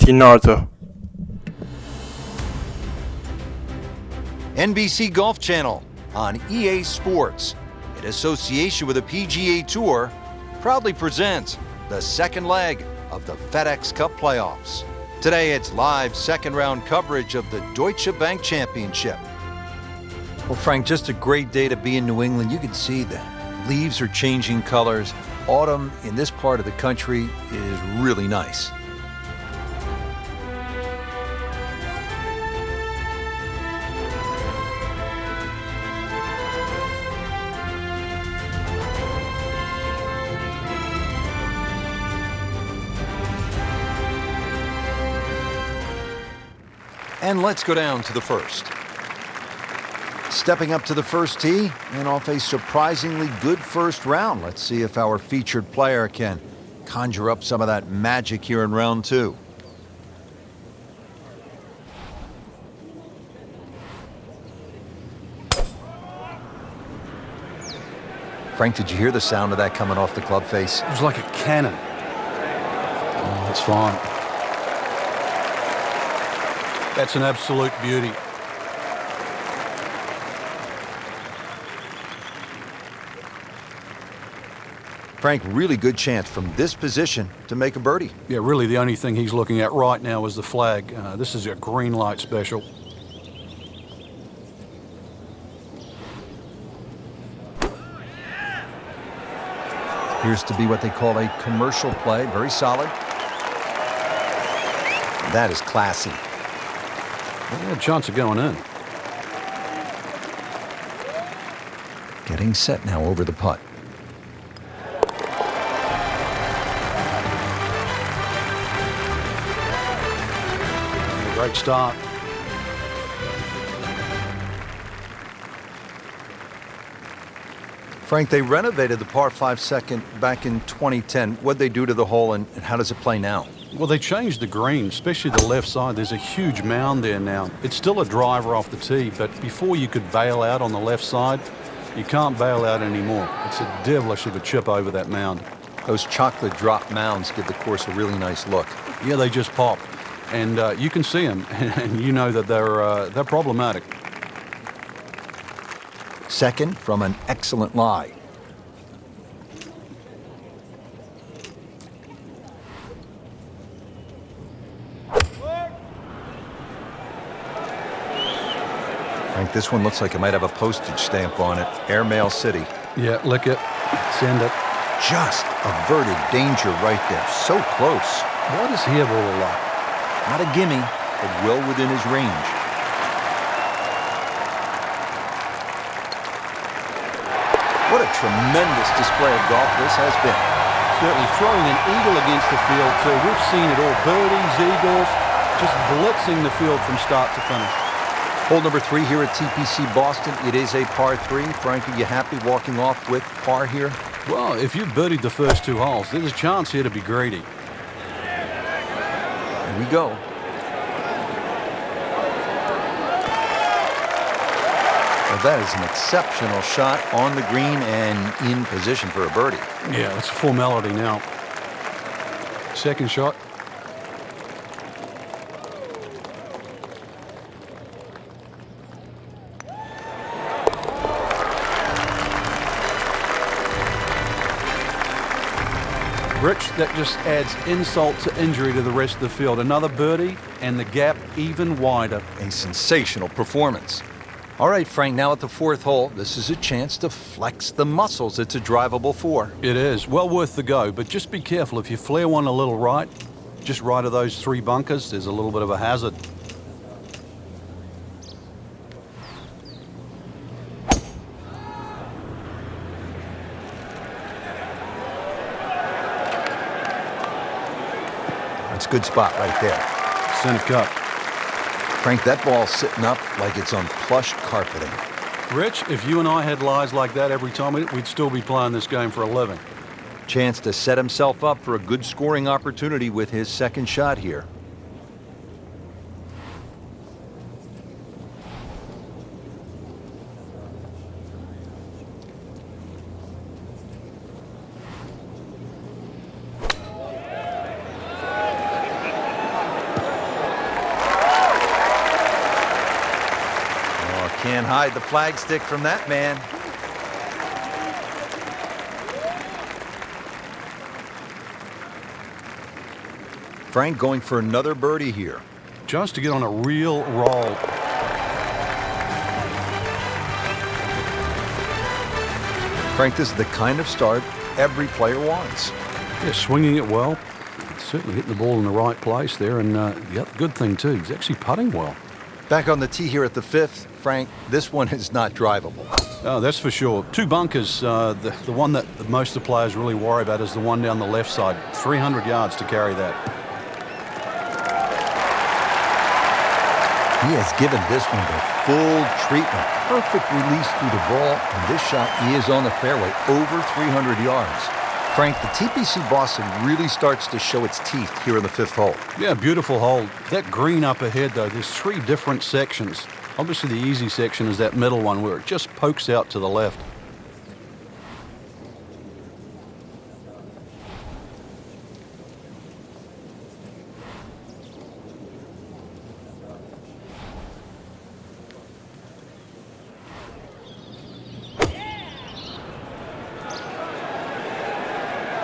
in order. NBC Golf Channel on EA Sports, in association with the PGA Tour, proudly presents the second leg of the FedEx Cup playoffs. Today it's live second round coverage of the Deutsche Bank Championship. Well, Frank, just a great day to be in New England. You can see the leaves are changing colors. Autumn in this part of the country is really nice. And let's go down to the first. Stepping up to the first tee and off a surprisingly good first round. Let's see if our featured player can conjure up some of that magic here in round two. Frank, did you hear the sound of that coming off the club face? It was like a cannon. Oh, that's fine. That's an absolute beauty. Frank, really good chance from this position to make a birdie. Yeah, really the only thing he's looking at right now is the flag. This is a green light special. Appears to be what they call a commercial play. Very solid. That is classy. Yeah, chance of going in. Getting set now over the putt. Great start. Frank, they renovated the par 5 second back in 2010. What'd they do to the hole and how does it play now? Well, they changed the green, especially the left side. There's a huge mound there now. It's still a driver off the tee, but before you could bail out on the left side, you can't bail out anymore. It's a devilish of a chip over that mound. Those chocolate drop mounds give the course a really nice look. Yeah, they just pop. And you can see them, and you know that they're problematic. Second from an excellent lie. Frank, this one looks like it might have a postage stamp on it. Airmail City. Yeah, lick it, send it. Just averted danger right there. So close. Why does he have all the luck? Not a gimme, but well within his range. What a tremendous display of golf this has been. Certainly throwing an eagle against the field too. We've seen it all. Birdies, eagles, just blitzing the field from start to finish. Hole number 3 here at TPC Boston. It is a par 3. Frank, are you happy walking off with par here? Well, if you've birdied the first 2 holes, there's a chance here to be greedy. Here we go. Well, that is an exceptional shot on the green and in position for a birdie. Yeah, it's a formality now. Second shot. Rich, that just adds insult to injury to the rest of the field. Another birdie, and the gap even wider. A sensational performance. All right, Frank, now at the 4th hole, this is a chance to flex the muscles. It's a drivable 4. It is. Well worth the go, but just be careful. If you flare one a little right, just right of those 3 bunkers, there's a little bit of a hazard. That's a good spot right there. Center cut. Frank, that ball's sitting up like it's on plush carpeting. Rich, if you and I had lies like that every time, we'd still be playing this game for a living. Chance to set himself up for a good scoring opportunity with his second shot here. hide the flagstick from that man. Frank going for another birdie here. Just to get on a real roll. Frank, this is the kind of start every player wants. Yeah, swinging it well. Certainly hitting the ball in the right place there. And the other good thing, too, he's actually putting well. Back on the tee here at the 5th. Frank, this one is not drivable. Oh, that's for sure. Two bunkers. The one that most of the players really worry about is the one down the left side. 300 yards to carry that. He has given this one the full treatment. Perfect release through the ball, and this shot is on the fairway, over 300 yards. Frank, the TPC Boston really starts to show its teeth here in the 5th hole. Yeah, beautiful hole. That green up ahead, though, there's 3 different sections. Obviously, the easy section is that middle one where it just pokes out to the left.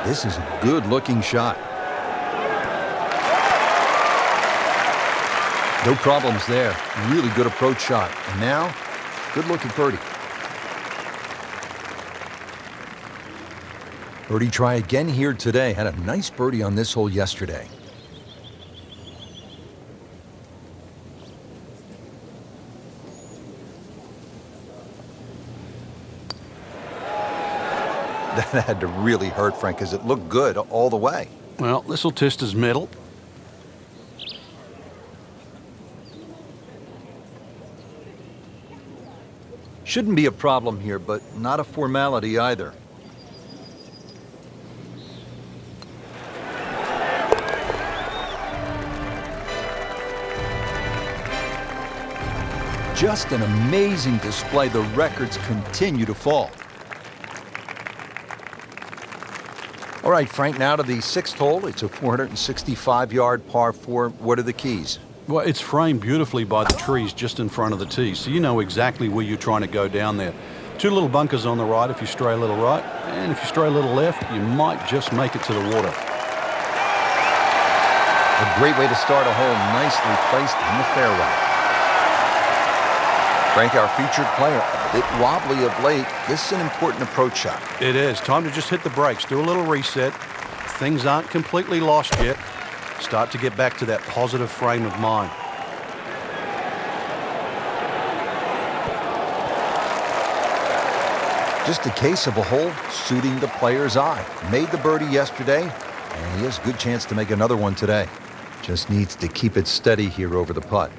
This is a good-looking shot. No problems there. Really good approach shot. And now, good-looking birdie. Birdie try again here today. Had a nice birdie on this hole yesterday. That had to really hurt, Frank, because it looked good all the way. Well, this will test his mettle. Shouldn't be a problem here, but not a formality either. Just an amazing display. The records continue to fall. All right, Frank, now to the 6th hole. It's a 465-yard par 4. What are the keys? Well, it's framed beautifully by the trees just in front of the tee, so you know exactly where you're trying to go down there. 2 little bunkers on the right if you stray a little right, and if you stray a little left, you might just make it to the water. A great way to start a hole, nicely placed in the fairway. Frank, our featured player, a bit wobbly of late. This is an important approach shot. It is. Time to just hit the brakes, do a little reset. Things aren't completely lost yet. Start to get back to that positive frame of mind. Just a case of a hole suiting the player's eye. Made the birdie yesterday, and he has a good chance to make another one today. Just needs to keep it steady here over the putt.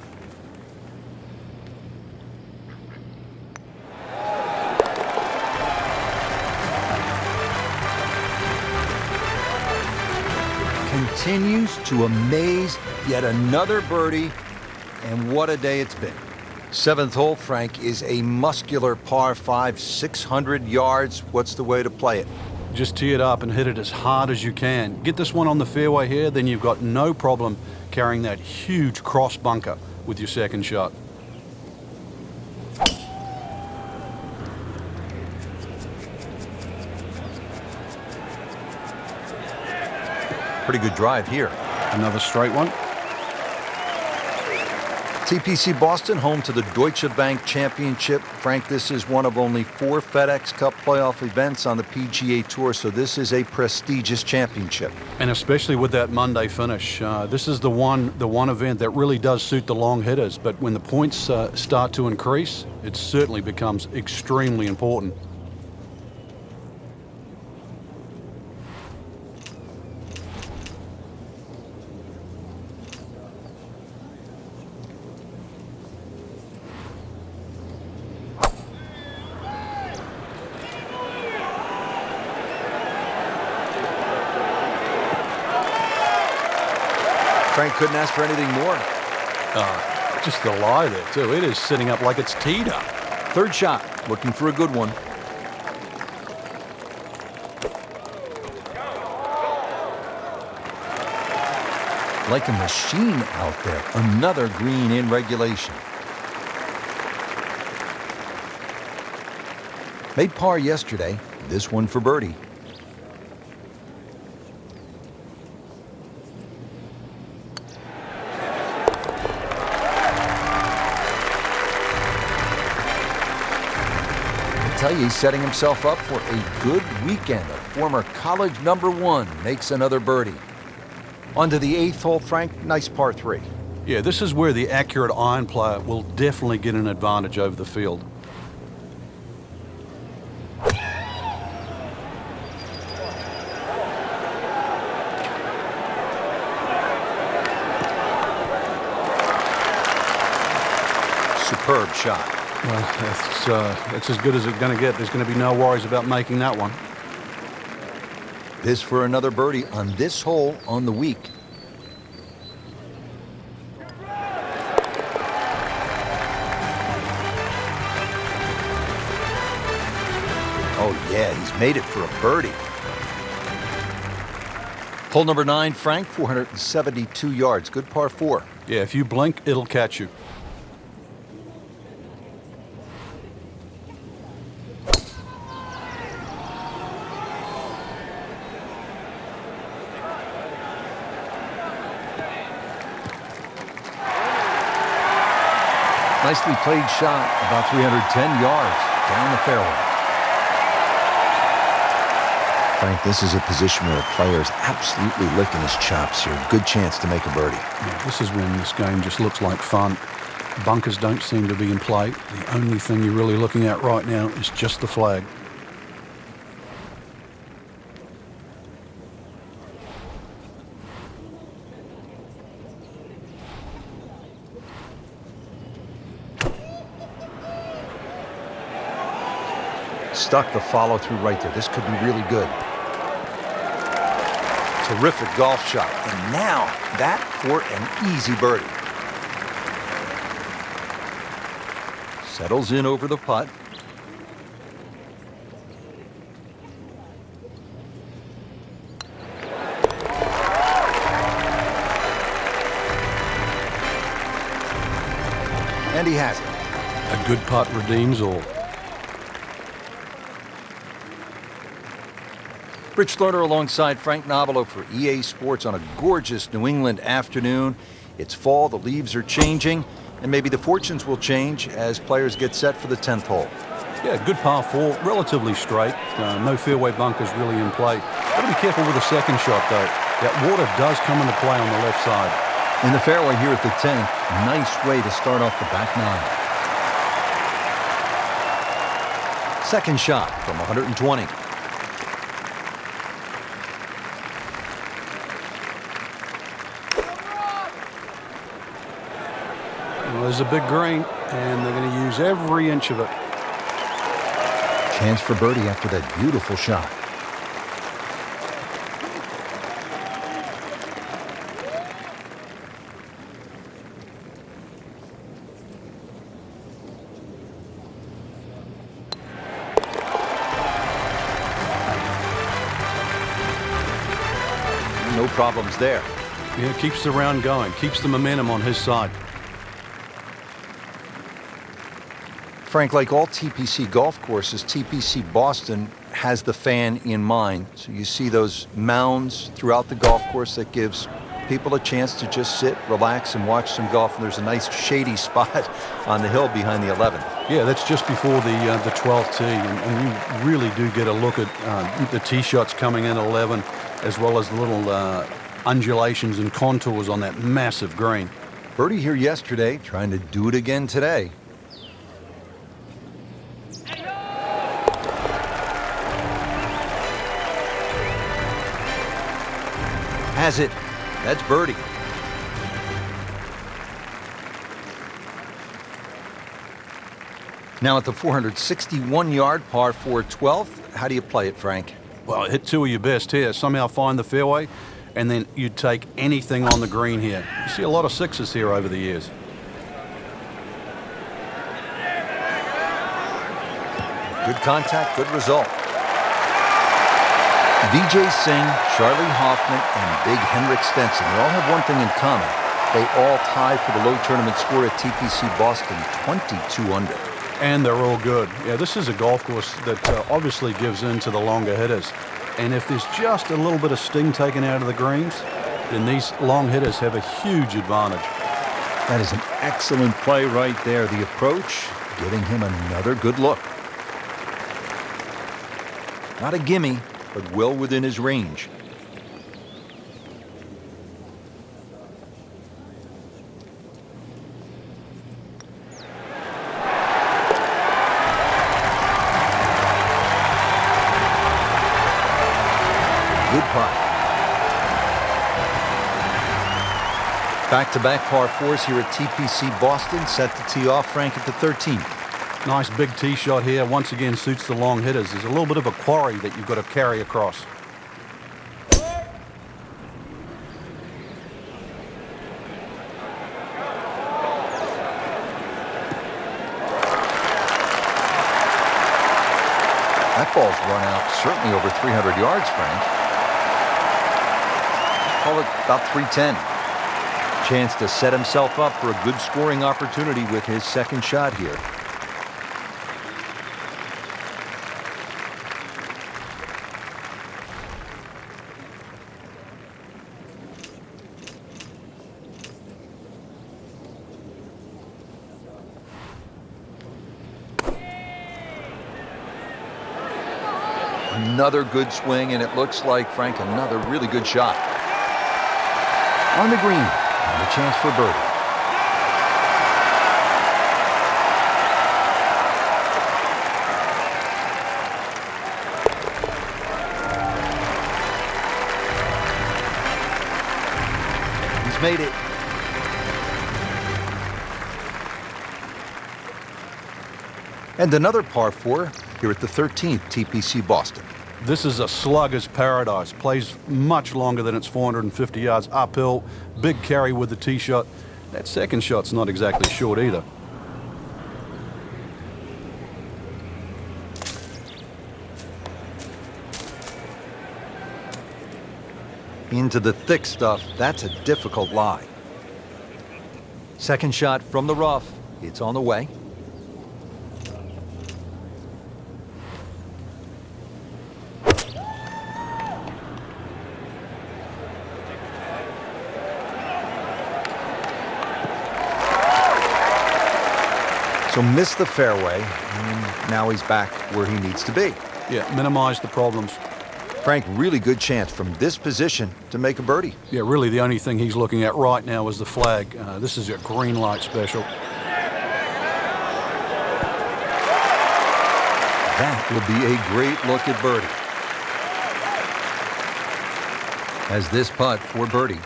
Continues to amaze. Yet another birdie, and what a day it's been. 7th hole, Frank, is a muscular par 5, 600 yards. What's the way to play it? Just tee it up and hit it as hard as you can. Get this one on the fairway here, then you've got no problem carrying that huge cross bunker with your second shot. Pretty good drive here. Another straight one. TPC Boston, home to the Deutsche Bank Championship. Frank, this is one of only 4 FedEx Cup playoff events on the PGA Tour, so this is a prestigious championship. And especially with that Monday finish, this is the one event that really does suit the long hitters. But when the points start to increase, it certainly becomes extremely important. Frank couldn't ask for anything more. Just the lie there, too. It is sitting up like it's teed up. 3rd shot, looking for a good one. Like a machine out there. Another green in regulation. Made par yesterday, this one for birdie. I tell you, he's setting himself up for a good weekend. A former college #1 makes another birdie. On to the 8th hole, Frank. Nice par 3. Yeah, this is where the accurate iron player will definitely get an advantage over the field. Superb shot. Well, that's as good as it's going to get. There's going to be no worries about making that one. This for another birdie on this hole on the week. Oh yeah, he's made it for a birdie. Hole number 9, Frank, 472 yards. Good par 4. Yeah, if you blink, it'll catch you. Nicely played shot, about 310 yards down the fairway. Frank, this is a position where a player is absolutely licking his chops here. Good chance to make a birdie. Yeah, this is when this game just looks like fun. Bunkers don't seem to be in play. The only thing you're really looking at right now is just the flag. Stuck the follow through right there. This could be really good. Terrific golf shot. And now that for an easy birdie. Settles in over the putt. And he has it. A good putt redeems all. Rich Lerner alongside Frank Nobilo for EA Sports on a gorgeous New England afternoon. It's fall, the leaves are changing, and maybe the fortunes will change as players get set for the 10th hole. Yeah, good par 4, relatively straight. No fairway bunkers really in play. Got to be careful with the second shot, though. That water does come into play on the left side. In the fairway here at the 10th, nice way to start off the back 9. Second shot from 120. Well, there's a big green, and they're going to use every inch of it. Chance for birdie after that beautiful shot. No problems there. Yeah, keeps the round going, keeps the momentum on his side. Frank, like all TPC golf courses, TPC Boston has the fan in mind. So you see those mounds throughout the golf course that gives people a chance to just sit, relax, and watch some golf. And there's a nice shady spot on the hill behind the 11th. Yeah, that's just before the 12th tee, and you really do get a look at the tee shots coming in 11, as well as the little undulations and contours on that massive green. Birdie here yesterday, trying to do it again today. Has it. That's birdie. Now at the 461-yard par 4 12th, how do you play it, Frank? Well, hit two of your best here. Somehow find the fairway, and then you take anything on the green here. You see a lot of sixes here over the years. Good contact, good result. Vijay Singh, Charlie Hoffman, and Big Henrik Stenson, they all have one thing in common. They all tie for the low tournament score at TPC Boston, 22 under. And they're all good. Yeah, this is a golf course that obviously gives in to the longer hitters. And if there's just a little bit of sting taken out of the greens, then these long hitters have a huge advantage. That is an excellent play right there. The approach giving him another good look. Not a gimme, but well within his range. Good putt. Back-to-back par fours here at TPC Boston, set to tee off Frank at the 13th. Nice big tee shot here. Once again, suits the long hitters. There's a little bit of a quarry that you've got to carry across. That ball's run out certainly over 300 yards, Frank. Call it about 310. Chance to set himself up for a good scoring opportunity with his second shot here. Another good swing, and it looks like, Frank, another really good shot. On the green, and a chance for birdie. He's made it. And another par four here at the 13th TPC Boston. This is a slugger's paradise. Plays much longer than its 450 yards uphill. Big carry with the tee shot. That second shot's not exactly short either. Into the thick stuff. That's a difficult lie. Second shot from the rough. It's on the way. So missed the fairway, and now he's back where he needs to be. Yeah, minimize the problems. Frank, really good chance from this position to make a birdie. Yeah, really the only thing he's looking at right now is the flag. This is a green light special. That will be a great look at birdie. As this putt for birdie.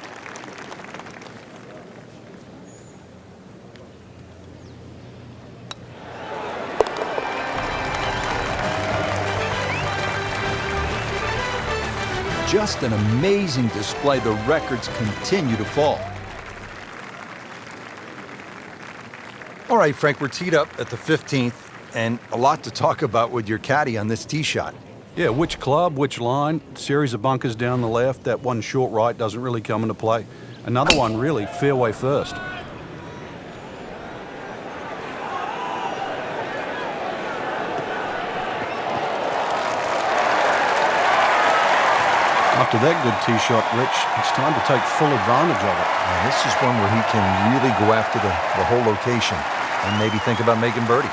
Just an amazing display. The records continue to fall. All right, Frank, we're teed up at the 15th, and a lot to talk about with your caddy on this tee shot. Yeah, which club, which line, series of bunkers down the left. That one short right doesn't really come into play. Another one, really, fairway first. After that good tee shot, Rich, it's time to take full advantage of it. And this is one where he can really go after the whole location and maybe think about making birdie.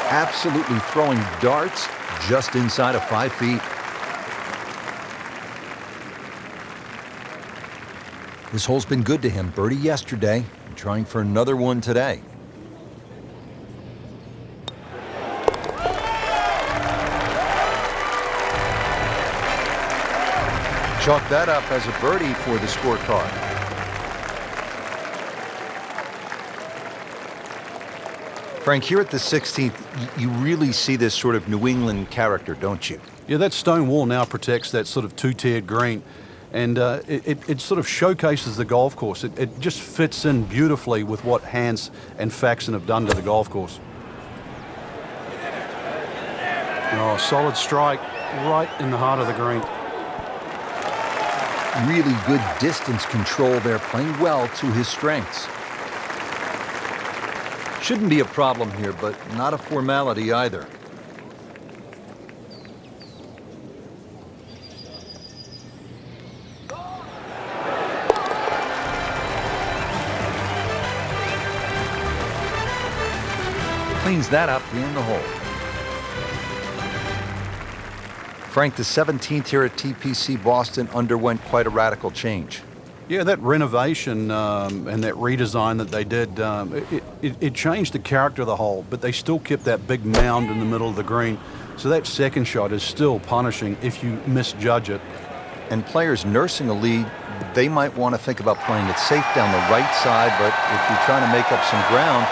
Absolutely throwing darts just inside of 5 feet. This hole's been good to him. Birdie yesterday, and trying for another one today. Chalk that up as a birdie for the scorecard. Frank, here at the 16th, you really see this sort of New England character, don't you? Yeah, that stone wall now protects that sort of two-tiered green. And it sort of showcases the golf course. It just fits in beautifully with what Hans and Faxon have done to the golf course. Oh, solid strike right in the heart of the green. Really good distance control there, playing well to his strengths. Shouldn't be a problem here, but not a formality either. Cleans that up in the hole. Frank, the 17th here at TPC Boston underwent quite a radical change. Yeah, that renovation and that redesign that they did, it changed the character of the hole, but they still kept that big mound in the middle of the green. So that second shot is still punishing if you misjudge it. And players nursing a lead, they might want to think about playing it safe down the right side, but if you're trying to make up some ground,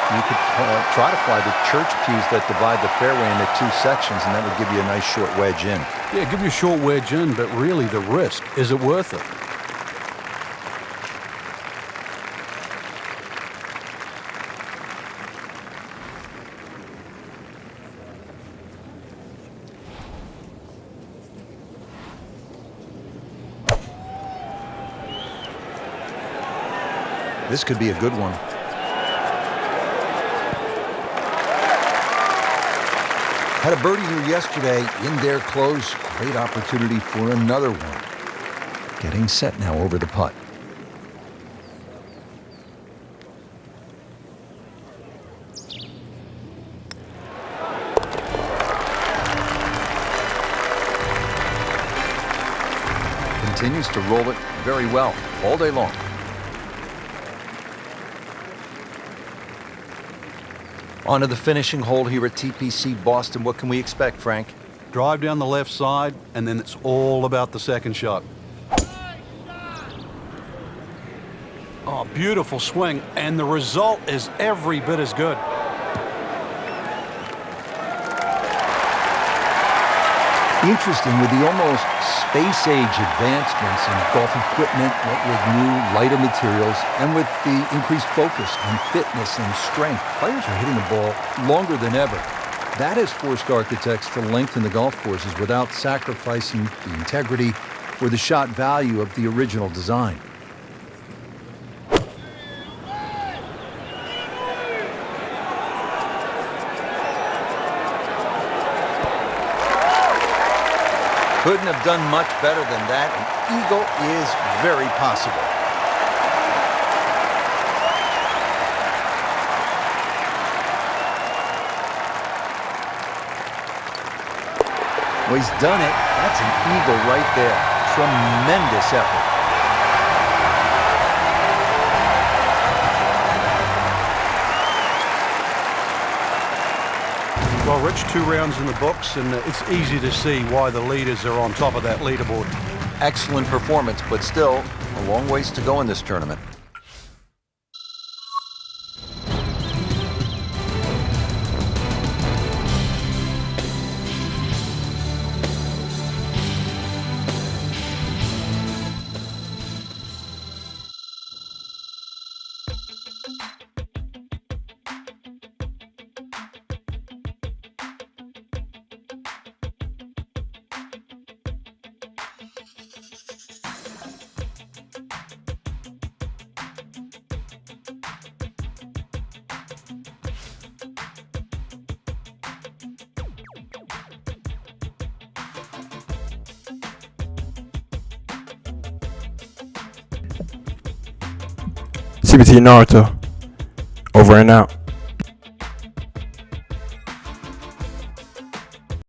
you could try to fly the church pews that divide the fairway into two sections, and that would give you a nice short wedge in. Yeah, give you a short wedge in, but really the risk, is it worth it? This could be a good one. Had a birdie here yesterday in their close. Great opportunity for another one. Getting set now over the putt. Continues to roll it very well all day long. On to the finishing hole here at TPC Boston. What can we expect, Frank? Drive down the left side, and then it's all about the second shot. Oh, beautiful swing, and the result is every bit as good. Interesting, with the almost space-age advancements in golf equipment, what with new, lighter materials, and with the increased focus on fitness and strength, players are hitting the ball longer than ever. That has forced architects to lengthen the golf courses without sacrificing the integrity or the shot value of the original design. Couldn't have done much better than that. An eagle is very possible. Well, he's done it. That's an eagle right there. Tremendous effort. Well, Rich, 2 rounds in the books, and it's easy to see why the leaders are on top of that leaderboard. Excellent performance, but still a long ways to go in this tournament. CBT Naruto. Over and out.